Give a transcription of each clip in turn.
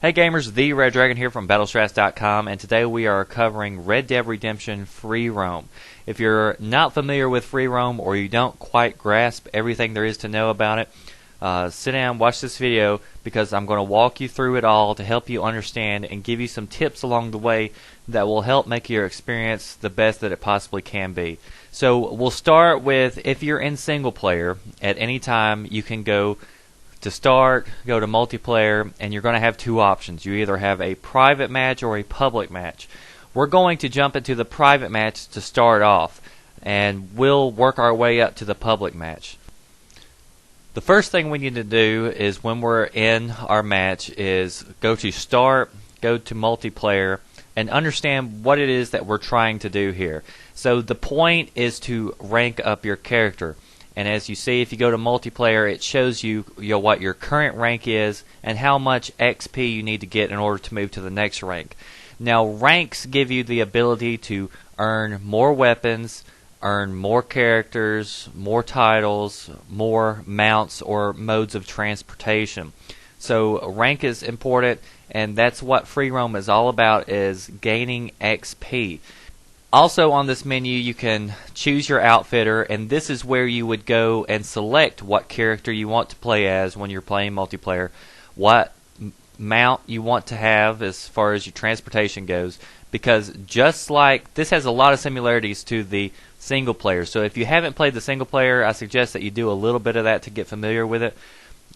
Hey gamers, the Red Dragon here from Battlestrats.com, and today we are covering Red Dead Redemption Free Roam. If you're not familiar with Free Roam or you don't quite grasp everything there is to know about it, sit down, watch this video, because I'm going to walk you through it all to help you understand and give you some tips along the way that will help make your experience the best that it possibly can be. So we'll start with, if you're in single player, at any time you can go to start, go to multiplayer, and you're going to have two options. You either have a private match or a public match. We're going to jump into the private match to start off, and we'll work our way up to the public match. The first thing we need to do is, when we're in our match, is go to start, go to multiplayer, and understand what it is that we're trying to do here. So the point is to rank up your character. And as you see, if you go to multiplayer, it shows you, what your current rank is and how much XP you need to get in order to move to the next rank. Now, ranks give you the ability to earn more weapons, earn more characters, more titles, more mounts, or modes of transportation. So rank is important, and that's what Free Roam is all about, is gaining XP. Also on this menu, you can choose your outfitter, and this is where you would go and select what character you want to play as when you're playing multiplayer, what mount you want to have as far as your transportation goes, because just like this has a lot of similarities to the single player. So if you haven't played the single player, I suggest that you do a little bit of that to get familiar with it.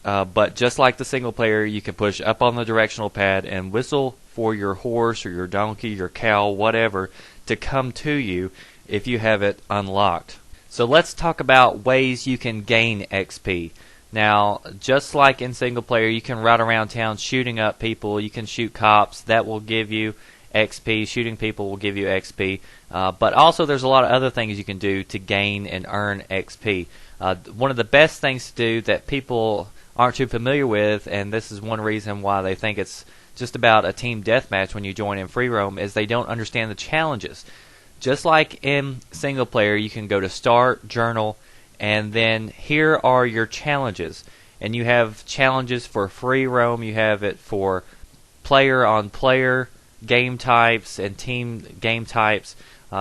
But just like the single player, you can push up on the directional pad and whistle for your horse or your donkey, your cow, whatever, to come to you if you have it unlocked. So let's talk about ways you can gain XP. Now, just like in single player, you can ride around town shooting up people. You can shoot cops. That will give you XP. Shooting people will give you XP. But also there's a lot of other things you can do to gain and earn XP. One of the best things to do that people aren't too familiar with, and this is one reason why they think it's just about a team deathmatch when you join in Free Roam, is they don't understand the challenges. Just like in single player, you can go to start, journal, and then here are your challenges. And you have challenges for Free Roam, you have it for player on player game types and team game types.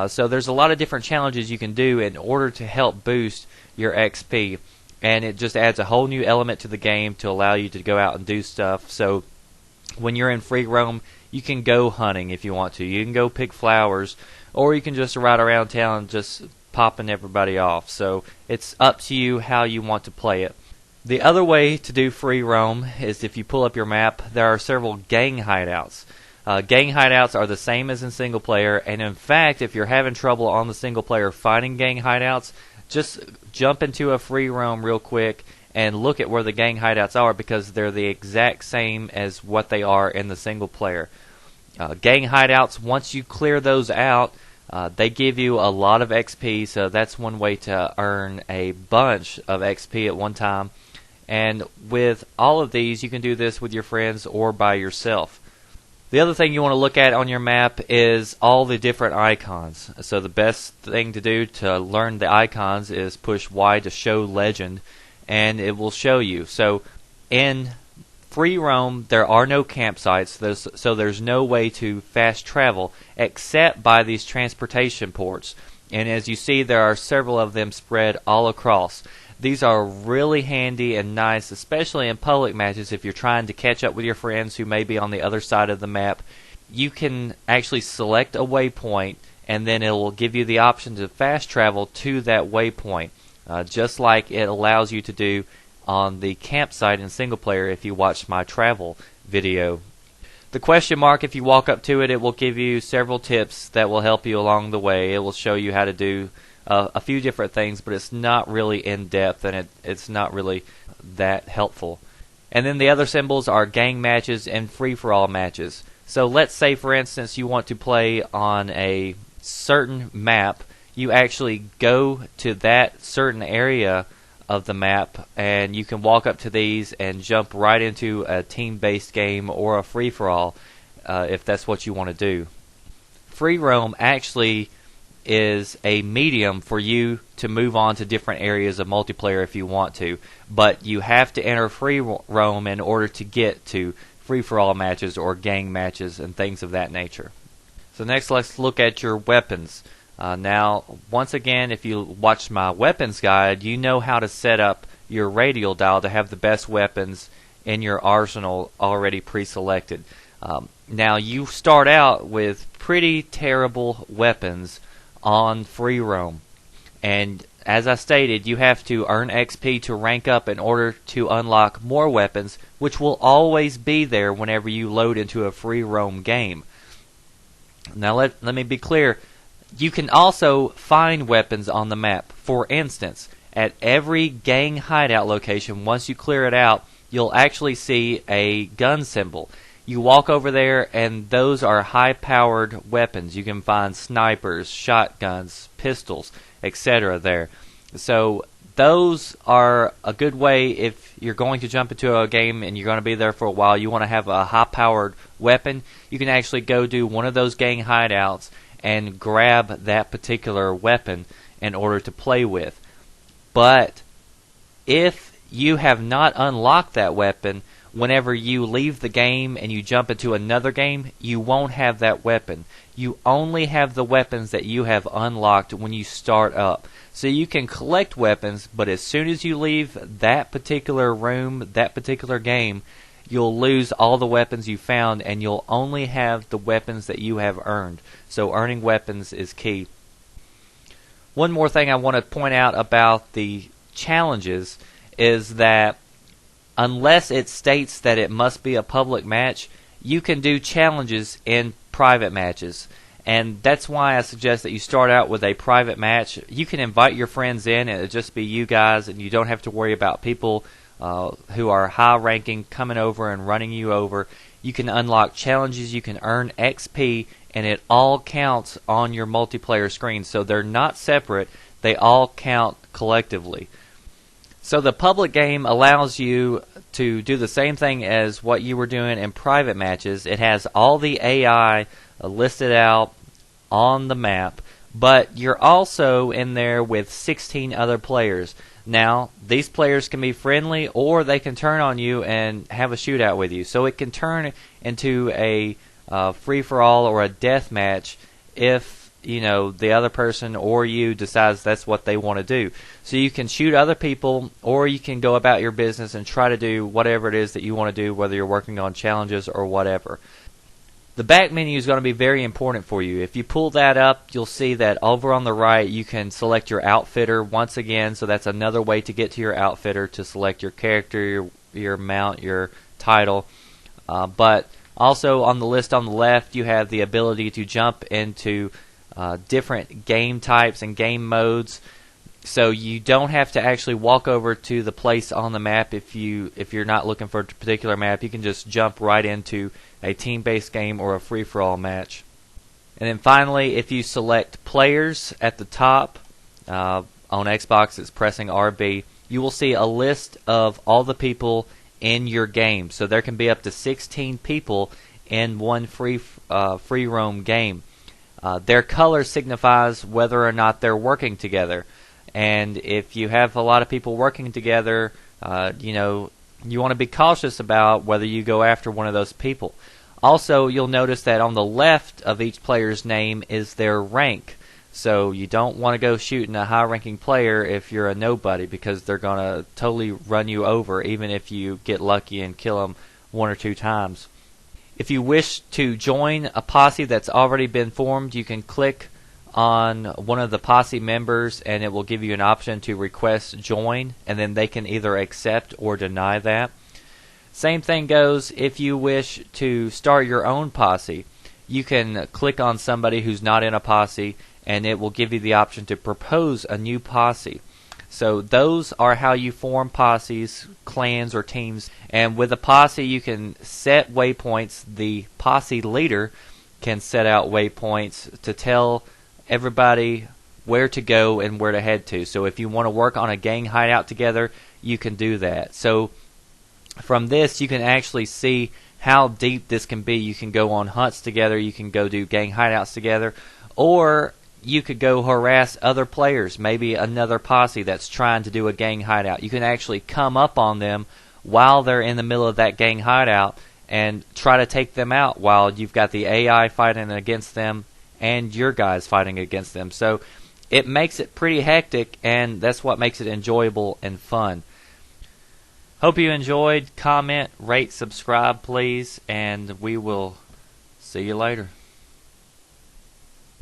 So there's a lot of different challenges you can do in order to help boost your XP. And it just adds a whole new element to the game to allow you to go out and do stuff. So when you're in Free Roam, you can go hunting if you want to. You can go pick flowers, or you can just ride around town just popping everybody off. So it's up to you how you want to play it. The other way to do Free Roam is, if you pull up your map, there are several gang hideouts. Gang hideouts are the same as in single player, and in fact, if you're having trouble on the single player finding gang hideouts, just jump into a Free Roam real quick and look at where the gang hideouts are, because they're the exact same as what they are in the single player. Gang hideouts, once you clear those out, they give you a lot of XP, so that's one way to earn a bunch of XP at one time. And with all of these, you can do this with your friends or by yourself. The other thing you want to look at on your map is all the different icons. So the best thing to do to learn the icons is push Y to show legend, and it will show you. So in Free Roam, there are no campsites, so there's no way to fast travel except by these transportation ports. And as you see, there are several of them spread all across. These are really handy and nice, especially in public matches if you're trying to catch up with your friends who may be on the other side of the map. You can actually select a waypoint, and then it will give you the option to fast travel to that waypoint, just like it allows you to do on the campsite in single player if you watch my travel video. The question mark, if you walk up to it, it will give you several tips that will help you along the way. It will show you how to do a few different things, but it's not really in depth, and it's not really that helpful. And then the other symbols are gang matches and free-for-all matches. So let's say, for instance, you want to play on a certain map. You actually go to that certain area of the map, and you can walk up to these and jump right into a team-based game or a free-for-all if that's what you want to do. Free Roam actually is a medium for you to move on to different areas of multiplayer if you want to, but you have to enter Free Roam in order to get to free-for-all matches or gang matches and things of that nature. So next, let's look at your weapons. Now, once again, if you watched my weapons guide, you know how to set up your radial dial to have the best weapons in your arsenal already pre-selected. Now, you start out with pretty terrible weapons on free roam. And as I stated, you have to earn XP to rank up in order to unlock more weapons, which will always be there whenever you load into a free roam game. Now, let me be clear. You can also find weapons on the map. For instance, at every gang hideout location, once you clear it out, you'll actually see a gun symbol. You walk over there, and those are high-powered weapons. You can find snipers, shotguns, pistols, etc. there. So those are a good way if you're going to jump into a game and you're going to be there for a while. You want to have a high-powered weapon. You can actually go do one of those gang hideouts and grab that particular weapon in order to play with. But if you have not unlocked that weapon, whenever you leave the game and you jump into another game, you won't have that weapon. You only have the weapons that you have unlocked when you start up. So you can collect weapons, but as soon as you leave that particular room, that particular game, you'll lose all the weapons you found, and you'll only have the weapons that you have earned. So earning weapons is key. One more thing I want to point out about the challenges is that unless it states that it must be a public match, you can do challenges in private matches. And that's why I suggest that you start out with a private match. You can invite your friends in, and it'll just be you guys, and you don't have to worry about people who are high ranking coming over and running you over. You can unlock challenges, you can earn XP, and it all counts on your multiplayer screen. So they're not separate, they all count collectively. So the public game allows you to do the same thing as what you were doing in private matches. It has all the AI listed out on the map, but you're also in there with 16 other players. Now, these players can be friendly, or they can turn on you and have a shootout with you. So it can turn into a free-for-all or a death match if the other person or you decides that's what they want to do. So you can shoot other people, or you can go about your business and try to do whatever it is that you want to do, whether you're working on challenges or whatever. The back menu is going to be very important for you. If you pull that up, you'll see that over on the right you can select your outfitter once again. So that's another way to get to your outfitter, to select your character, your mount, your title. But also on the list on the left, you have the ability to jump into different game types and game modes. So you don't have to actually walk over to the place on the map if you're not looking for a particular map. You can just jump right into a team-based game or a free-for-all match. And then finally, if you select players at the top, on Xbox it's pressing RB, you will see a list of all the people in your game. So there can be up to 16 people in one free roam game. Their color signifies whether or not they're working together. And if you have a lot of people working together, you want to be cautious about whether you go after one of those people. Also, you'll notice that on the left of each player's name is their rank. So you don't want to go shooting a high-ranking player if you're a nobody, because they're going to totally run you over, even if you get lucky and kill them one or two times. If you wish to join a posse that's already been formed, you can click on one of the posse members and it will give you an option to request join, and then they can either accept or deny that. Same thing goes if you wish to start your own posse. You can click on somebody who's not in a posse and it will give you the option to propose a new posse. So those are how you form posses, clans, or teams. And with a posse you can set waypoints. The posse leader can set out waypoints to tell everybody where to go and where to head to. So if you want to work on a gang hideout together, you can do that. So from this you can actually see how deep this can be. You can go on hunts together, you can go do gang hideouts together, or you could go harass other players, maybe another posse that's trying to do a gang hideout. You can actually come up on them while they're in the middle of that gang hideout and try to take them out while you've got the AI fighting against them and your guys fighting against them. So it makes it pretty hectic, and that's what makes it enjoyable and fun. Hope you enjoyed. Comment, rate, subscribe, please, and we will see you later.